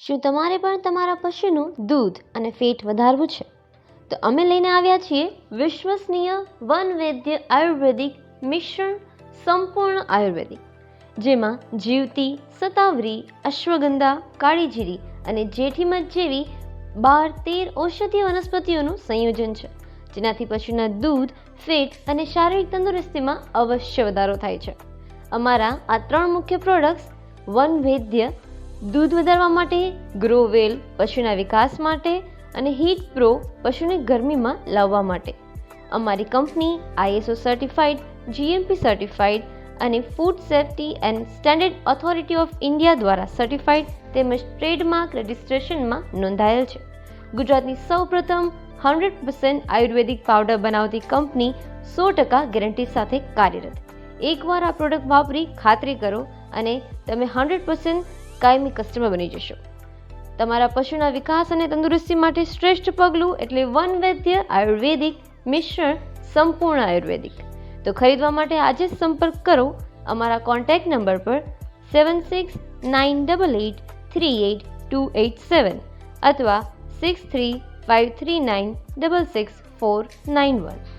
શું તમારે પણ તમારા પશુનું દૂધ અને ફેટ વધારવું છે? તો અમે લઈને આવ્યા છીએ વિશ્વસનીય વનવૈદ્ય આયુર્વેદિક મિશ્રણ સંપૂર્ણ આયુર્વેદિક, જેમાં જીવતી, શતાવરી, અશ્વગંધા, કાળી જીરી અને જેઠીમધ જેવી 12-13 ઔષધીય વનસ્પતિઓનું સંયોજન છે, જેનાથી પશુના દૂધ, ફેટ અને શારીરિક તંદુરસ્તીમાં અવશ્ય વધારો થાય છે. અમારા આ 3 મુખ્ય પ્રોડક્ટ્સ વનવૈદ્ય દૂધ વધારવા માટે, ગ્રોવેલ પશુના વિકાસ માટે અને હીટ પ્રો પશુને ગરમીમાં લાવવા માટે. અમારી કંપની ISO સર્ટિફાઈડ, GMP સર્ટિફાઈડ અને food safety and standard authority of India દ્વારા સર્ટિફાઈડ તેમજ ટ્રેડમાર્ક રજિસ્ટ્રેશનમાં નોંધાયેલ છે. ગુજરાતની સૌપ્રથમ 100% આયુર્વેદિક પાવડર બનાવતી કંપની 100% ગેરંટી સાથે કાર્યરત. એકવાર આ પ્રોડક્ટ વાપરી ખાતરી કરો અને તમે 100% કાયમી કસ્ટમર બની જશો. તમારા પશુના વિકાસ અને તંદુરસ્તી માટે શ્રેષ્ઠ પગલું એટલે વનવૈદ્ય આયુર્વેદિક મિશ્રણ સંપૂર્ણ આયુર્વેદિક. તો ખરીદવા માટે આજે જ સંપર્ક કરો અમારા કોન્ટેક્ટ નંબર પર 7698838287 અથવા 6353966491.